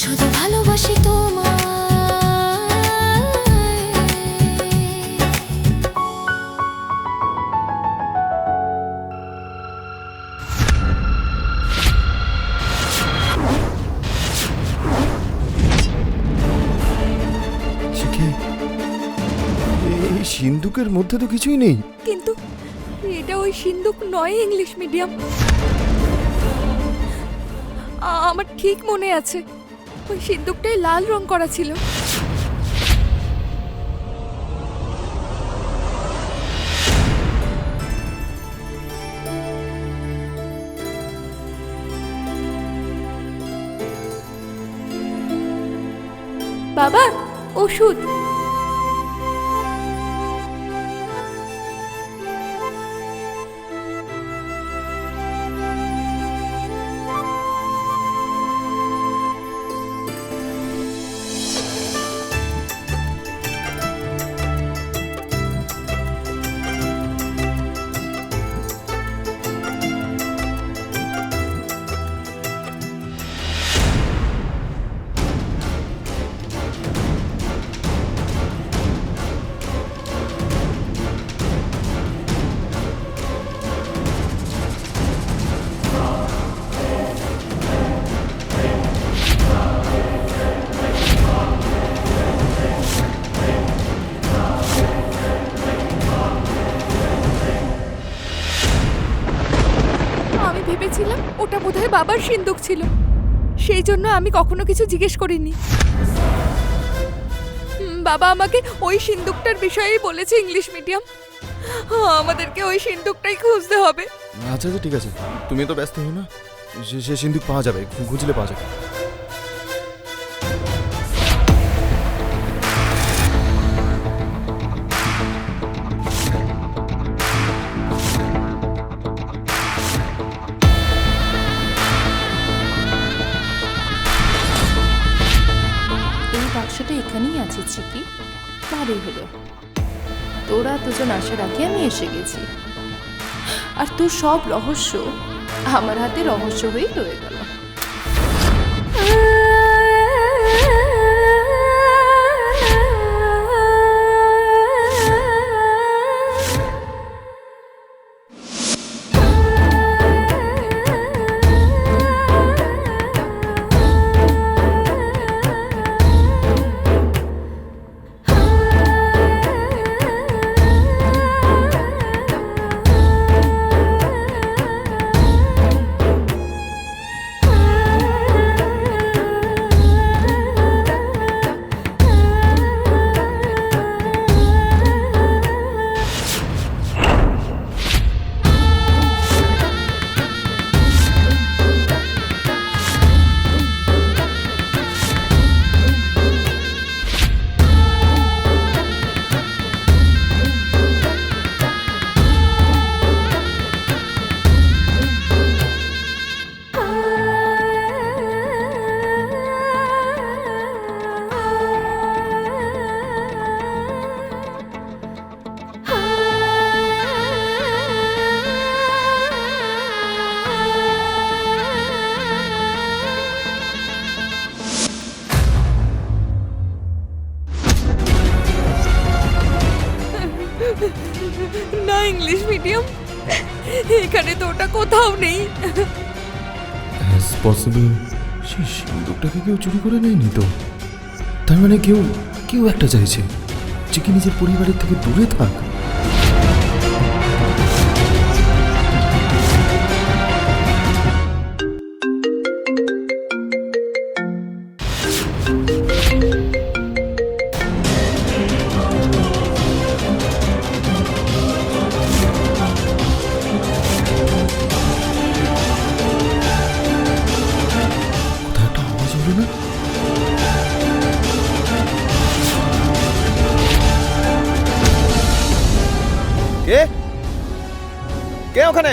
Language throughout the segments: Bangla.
শুধু ভালোবাসি তোমায়। এই সিন্ধুকের মধ্যে তো কিছুই নেই। কিন্তু এটা ওই সিন্ধুক নয়, ইংলিশ মিডিয়াম। আমার ঠিক মনে আছে ওই সিন্ধুকটাই লাল রং করা ছিল। বাবা, ওষুধ। আমি ভেবেছিলাম ওটা বোধহয় বাবার সিন্ধুক ছিল, সেই জন্য আমি কখনো কিছু জিজ্ঞেস করিনি। বাবা আমাকে ওই সিন্ধুকটার বিষয়েই বলেছে, ইংলিশ মিডিয়াম। আমাদেরকে ওই সিন্ধুকটাই খুঁজতে হবে। আচ্ছা আচ্ছা, ঠিক আছে, তুমি তো ব্যস্ত হও না। সে সিন্ধুক পাওয়া যাবে, খুঁজলে পাওয়া যাবে। এই বাক্সটা এখানেই আছে চিকি। ভালোই হলো, তোরা দুজন আসার আগে আমি এসে গেছি, আর তোর সব রহস্য আমার হাতে রহস্য হয়েই রয়ে গেল। না, ইংলিশ মিডিয়াম, এখানে তো ওটা কোথাও নেই। পসিবল সেই সিন্ধুকটাকে কেউ চুরি করে নেয়নি তো? তার মানে কেউ কেউ একটা চাইছে চিকি নিজের পরিবারের থেকে দূরে থাক। কে কে ওখানে?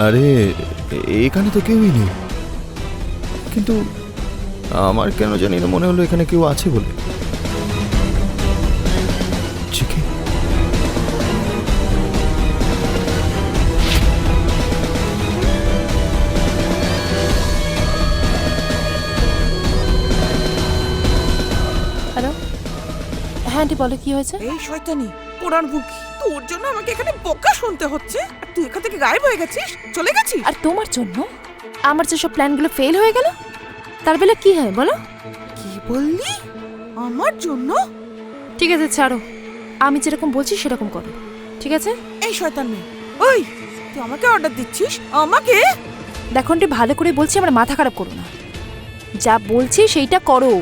আরে এখানে তো কেউই নেই, কিন্তু আমার কেন জানি না মনে হলো এখানে কেউ আছে বলে। চিকি, হ্যালো, হ্যাঁ আন্টি বলো কি হয়েছে? এই শয়তানি পুরান বুকি, তোর জন্য আমাকে এখানে বকা শুনতে হচ্ছে আর তুই এখান থেকে গায়েব হয়ে গেছিস, চলে গেছিস। আর তোমার জন্য আমার যেসব প্ল্যানগুলো ফেল হয়ে গেল, তার বেলা কি হয় বলো? কি বললি? আমার জন্য? ঠিক আছে ছাড়ো, আমি যেরকম বলছি সেরকম করো, ঠিক আছে? এই শয়তান মেয়ে, ওই তুই আমাকে অর্ডার দিচ্ছিস? আমাকে? দেখো আন্টি, ভালো করে বলছি, আমার মাথা খারাপ করো না, যা বলছি সেইটা করো।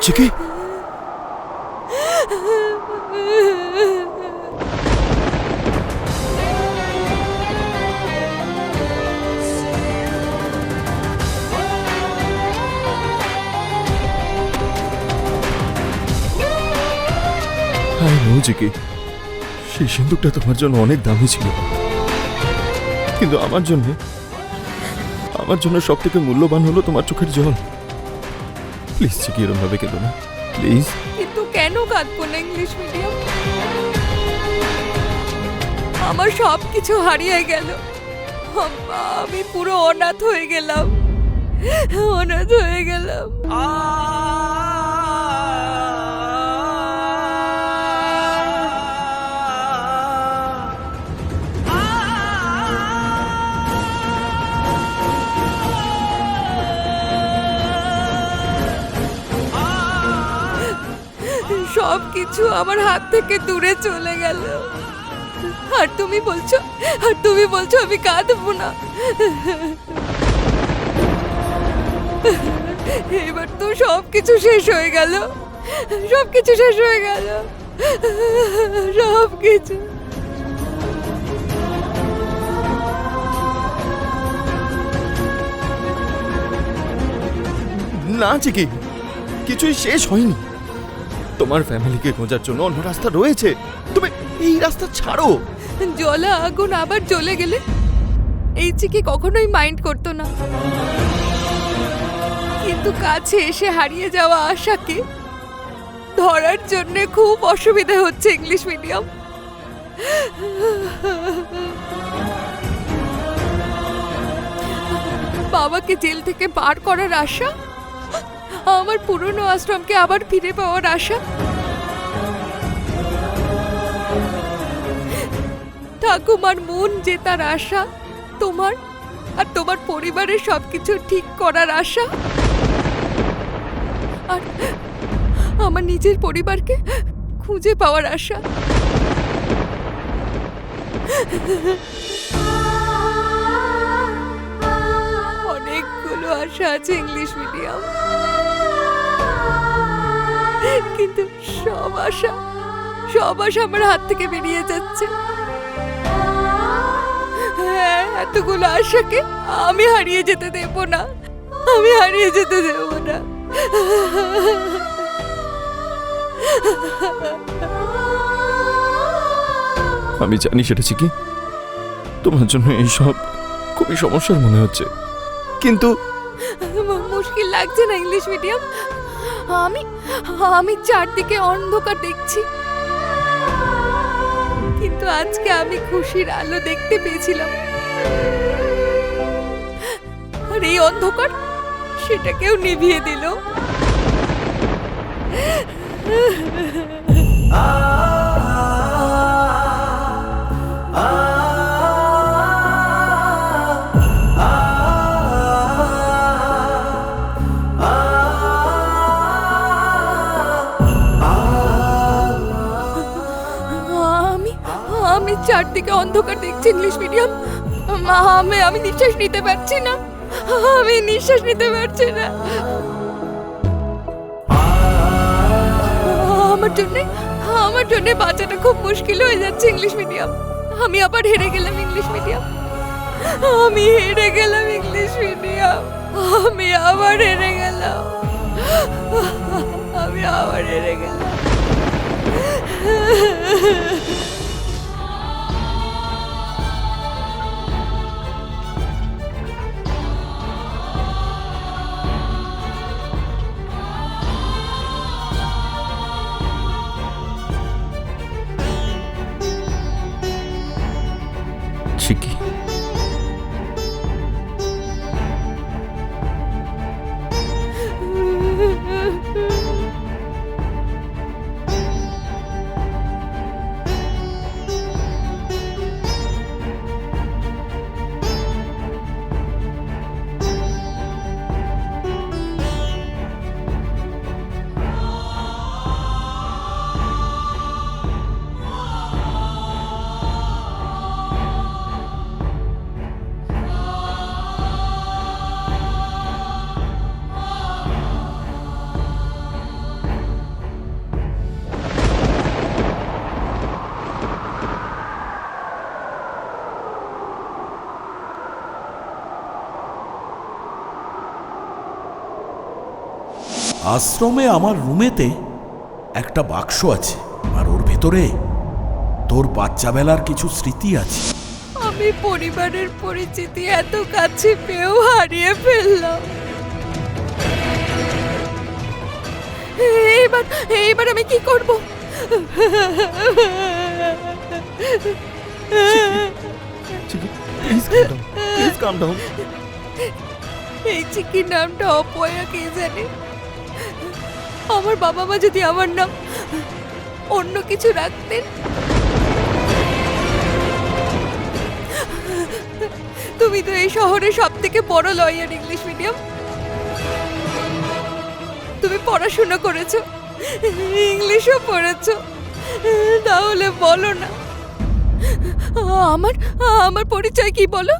চিকি, চিকি, সেই সিন্দুকটা তোমার জন্য অনেক দামি ছিল, কিন্তু আমার জন্য সব থেকে মূল্যবান হলো তোমার চোখের জল। প্লিজ চিকি, এরম ভাবে কেঁদো না প্লিজ। কিন্তু কেন কাঁদবো না ইংলিশ মিডিয়াম? আমার সব কিছু হারিয়ে গেল, আমি পুরো অনাথ হয়ে গেলাম, অনাথ হয়ে গেলাম। সব কিছু আমার হাত থেকে দূরে চলে গেল, আর তুমি বলছো আমি কাঁদবো না। এবার তো সব কিছু শেষ হয়ে গেল, সব কিছু শেষ হয়ে গেল, সব কিছু। না চিকি, কিছুই শেষ হয়নি। তোমার ফ্যামিলিকে খোঁজার জন্য অন্য রাস্তা রয়েছে, তুমি এই রাস্তা ছাড়ো। জ্বলা আগুন আবার জ্বলে গেলে এই চিকি কখনোই মাইন্ড করতো না, কিন্তু কাছে এসে হারিয়ে যাওয়া আশাকে ধরার জন্য খুব অসুবিধা হচ্ছে ইংলিশ মিডিয়াম। বাবাকে জেল থেকে বার করার আশা, আমার পুরনো আশ্রমকে আবার ফিরে পাওয়ার আশা, ঠাকুমার মন জেতার আশা, তোমার আর তোমার পরিবারের সবকিছু ঠিক করার আশা, আর আমার নিজের পরিবারকে খুঁজে পাওয়ার আশা। অনেকগুলো আশা আছে ইংলিশ মিডিয়াম, কিন্তু সব আশা আমার হাত থেকে বেরিয়ে যাচ্ছে। হ্যাঁ, এতগুলো আশাকে আমি হারিয়ে যেতে দেব না, আমি হারিয়ে যেতে দেব না। আমি জানি সেটা চিকি, তোমার জন্য এইসব খুবই সমস্যার মনে হচ্ছে, কিন্তু মুশকিল লাগছে না ইংলিশ মিডিয়াম? আমি চারদিকে অন্ধকার দেখছি, কিন্তু আজকে আমি খুশির আলো দেখতে পেয়েছিলাম, আর এই অন্ধকার সেটা কেউ নিভিয়ে দিল। আমি চারদিকে অন্ধকার দেখছি ইংলিশ মিডিয়াম, আমি নিঃশ্বাস নিতে পারছি না, আমি নিঃশ্বাস নিতে পারছি না, আমার জন্য বাঁচাটা খুব মুশকিল হয়ে যাচ্ছে ইংলিশ মিডিয়াম। আমি আবার হেরে গেলাম ইংলিশ মিডিয়াম। আমি হেরে গেলাম ইংলিশ মিডিয়াম। আমি আবার হেরে গেলাম। আমি আবার হেরে গেলাম। চিকি, আশ্রমে আমার রুমেতে একটা বাক্স আছে, আর ওর ভেতরে তোর বাচ্চাবেলার কিছু স্মৃতি আছে। আমি পরিবারের পরিচিতি এত কাছে পেয়েও হারিয়ে ফেললাম। এইবার আমি কি করব? চিকি, প্লিজ কাম ডাউন। এই চিকি নামটা অপয়া কে জানে? আমার বাবা মা যদি আমার নাম অন্য কিছু রাখতেন। তুমি তো এই শহরের সব থেকে বড় লয়ার ইংলিশ মিডিয়াম। তুমি পড়াশোনা করেছো, ইংলিশও পড়েছো, তাহলে বলো না আমার পরিচয় কি বলো?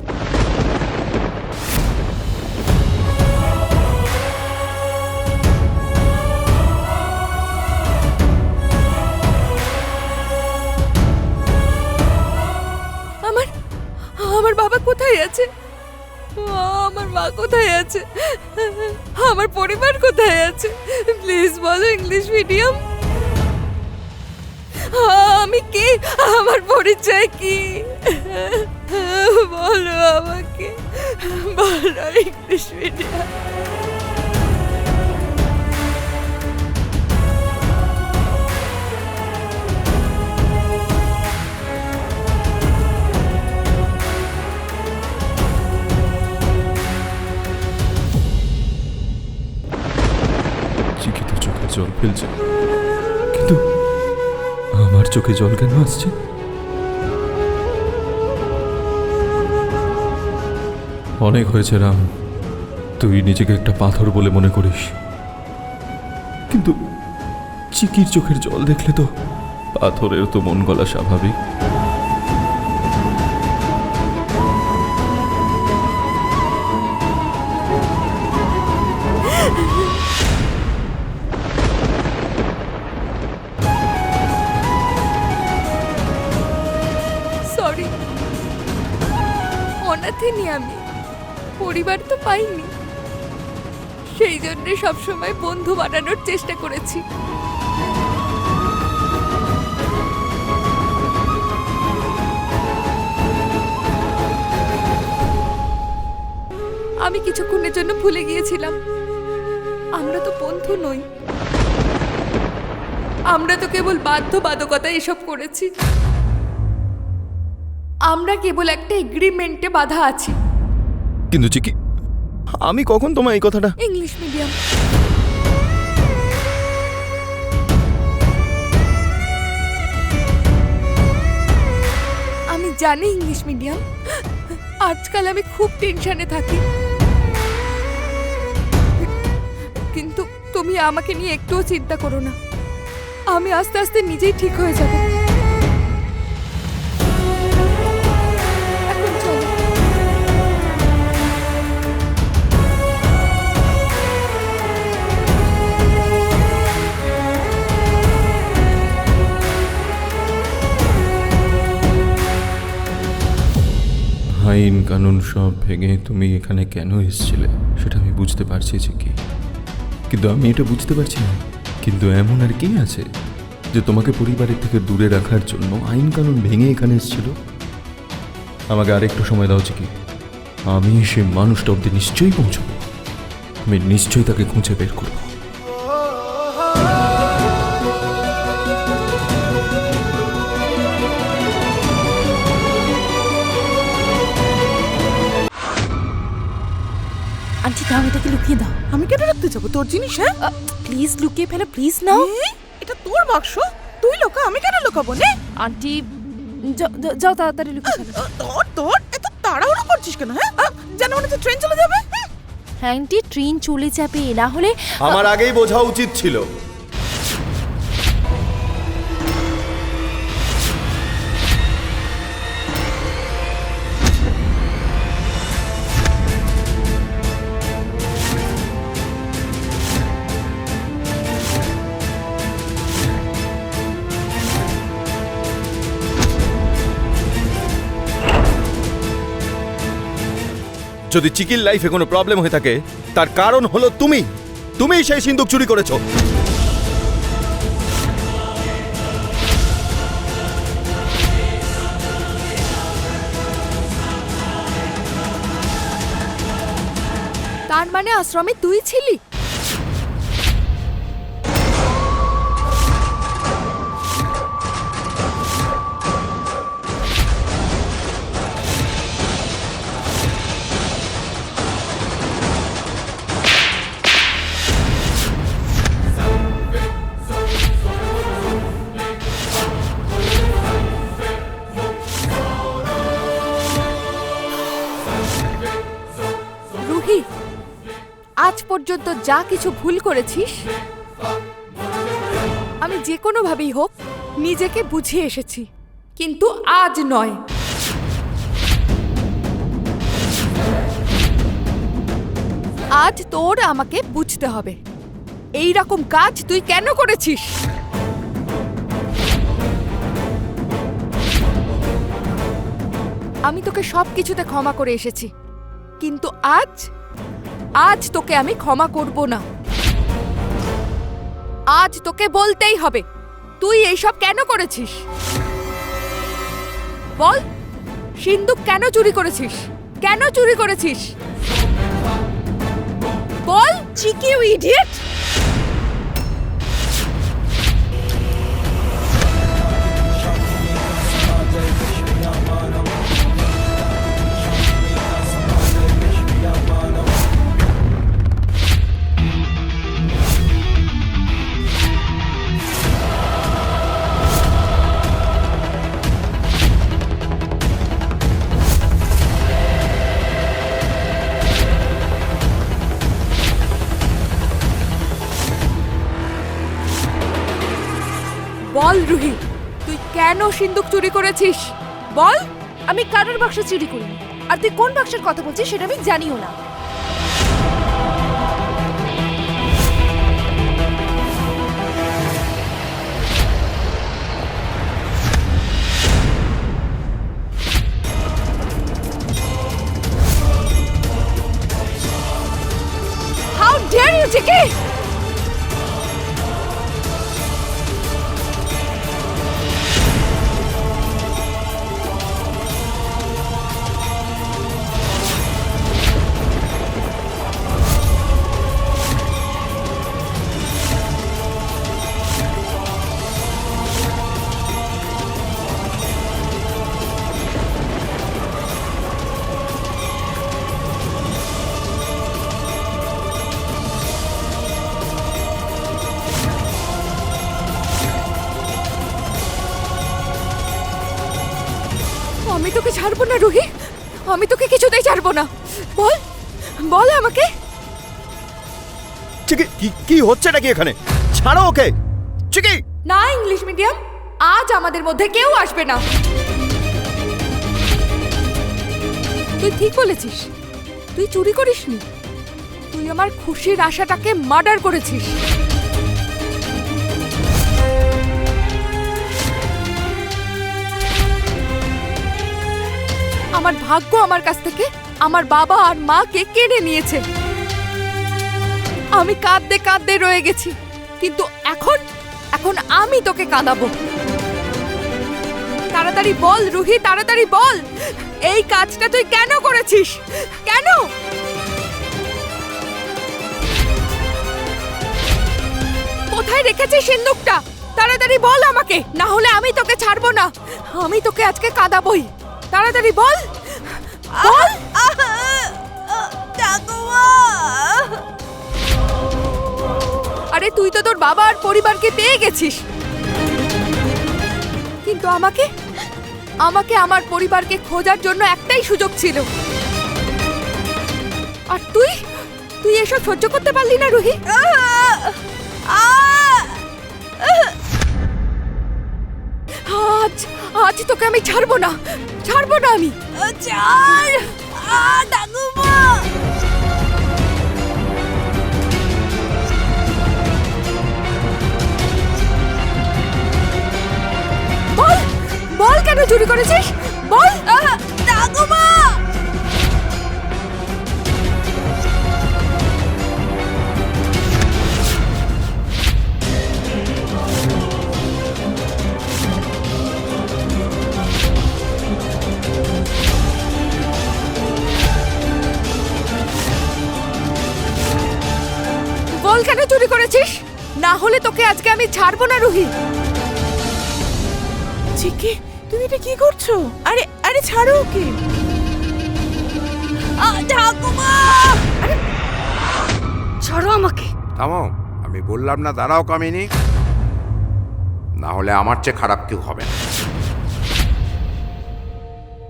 আমার বাবা কোথায় আছে? আমার মা কোথায় আছে? আমার পরিবার কোথায় আছে? প্লিজ বলো ইংলিশ মিডিয়াম। আমি কে? আমার পরিচয় কি? বলো আমাকে, বলো ইংলিশ মিডিয়াম। চিকি তো চোখে জল ফেলছে, কিন্তু আমার চোখে জল কেন আসছে? অনেক হয়েছে রাম, তুই নিজেকে একটা পাথর বলে মনে করিস, কিন্তু চিকির চোখের জল দেখলে তো পাথরের তো মন গলা স্বাভাবিক। সরি, অনাথিনি আমি, পরিবার তো পাইনি, সেই জন্য সবসময় বন্ধু বানানোর চেষ্টা করেছি। আমি কিছুক্ষণের জন্য ভুলে গিয়েছিলাম আমরা তো বন্ধু নই, আমরা তো কেবল বাধ্যবাধকতা এসব করেছি। আমরা কেবল একটা এগ্রিমেন্টে বাধা আছি। কিন্তু চিকি, আমি কখন তোমার এই কথাটা? ইংলিশ মিডিয়াম, আমি জানি ইংলিশ মিডিয়াম। আজকাল আমি খুব টেনশনে থাকি, কিন্তু তুমি আমাকে নিয়ে একটুও চিন্তা করো না, আমি আস্তে আস্তে নিজেই ঠিক হয়ে যাব। এখন চলো। আইন কানুন সব ভেঙে তুমি এখানে কেন এসেছিলে সেটা আমি বুঝতে পারছি চিকি, কিন্তু আমি এটা বুঝতে পারছি না কিন্তু এমন আর কি আছে যে তোমাকে পরিবারের থেকে দূরে রাখার জন্য আইন কানুন ভেঙে এখানে এসেছিল? আমাকে আরেকটু সময় দাও চিকি, আমি সেই মানুষটা অব্দি নিশ্চয়ই পৌঁছবো, আমি নিশ্চয়ই তাকে খুঁজে বের করবো। আন্টি দাও, এটাকে লুকিয়ে দাও। আমি কেন রাখতে যাবো তোর জিনিস? হ্যাঁ, প্লিজ লুকিয়ে ফেলো, প্লিজ নাও। এটা তোর বাক্স, তুই লোকা, আমি কেন লোকাবো? নে আন্টি যাও তাড়াতাড়ি লুকিয়ে ফেলো। তোর এত তাড়াহুড়ো করছিস কেন? হ্যাঁ, যেন মনে হচ্ছে ট্রেন চলে যাবে। হ্যাঁ আন্টি, ট্রেন চলে যাবে, না হলে আমার আগেই বোঝা উচিত ছিল। যদি চিকির লাইফে কোনো প্রবলেম হয়ে থাকে তার কারণ হলো তুমিই সেই সিন্দুক চুরি করেছো। তার মানে আশ্রমে তুই ছিলি? রুহি, আজ পর্যন্ত যা কিছু ভুল করেছিস আমি যে কোনো ভাবেই হোক নিজেকে বুঝিয়ে এসেছি, কিন্তু আজ নয়। আজ তোর আমাকে বুঝতে হবে এই রকম কাজ তুই কেন করেছিস। আমি তোকে সব কিছুতে ক্ষমা করে এসেছি, কিন্তু আজ তোকে আমি ক্ষমা করব না। আজ তোকে বলতেই হবে তুই এইসব কেন করেছিস। বল, সিন্দুক কেন চুরি করেছিস? কেন চুরি করেছিস? বল চিকি, ইউ ইডিয়েট। বল রুহি, তুই কেন সিন্দুক চুরি করেছিস? বল। আমি কারোর বাক্স চুরি করিনি, আর তুই কোন বাক্সের কথা বলছিস সেটা আমি জানিও না। হাউ ডেয়ার ইউ চিকি! আমি তোকে ছাড়বো না রুহি, আমি তোকে কিছুতেই ছাড়বো না। বল, বল আমাকে। চিকি, কি হচ্ছে নাকি এখানে? ছাড়ো ওকে। চিকি, না ইংলিশ মিডিয়াম, আজ আমাদের মধ্যে কেউ আসবে না। তুই ঠিক বলেছিস, তুই চুরি করিসনি, তুই আমার খুশির আশাটাকে মার্ডার করেছিস। আমার ভাগ্য আমার কাছ থেকে আমার বাবা আর মাকে কেড়ে নিয়েছে। আমি কাঁদতে কাঁদতে রয়ে গেছি, কিন্তু এখন এখন আমি তোকে কাঁদাবো। তাড়াতাড়ি বল রুহি, তাড়াতাড়ি বল, এই কাজটা তুই কেন করেছিস? কেন? কোথায় রেখেছিস সিন্দুকটা? তাড়াতাড়ি বল আমাকে, না হলে আমি তোকে ছাড়বো না। আমি তোকে আজকে কাঁদাবই। তাড়াতাড়ি বল বল। আরে তুই তো তোর বাবা আর পরিবারকে পেয়ে গেছিস, কিন্তু আমাকে আমাকে আমার পরিবারকে খোঁজার জন্য একটাই সুযোগ ছিল। আর তুই তুই এসব সহ্য করতে পারলি না রুহি? আজ আজ তোকে আমি ছাড়বো না, ছাড়বো না আমি। ছাড় ঠাকুমা। বল বল, কেন চুরি করেছিস? বল ঠাকুমা। বল কেন চুরি করেছিস? না হলে তোকে আজকে আমি ছাড়বো না রুহি। চিকি, তুমি এটা কি করছো? আরে আরে ছাড়ো ওকে। ঠাকুমা, ছাড়ো আমাকে। থামো, আমি বললাম না দাঁড়াও কামিনী, না হলে আমার চেয়ে খারাপ কেউ হবে না।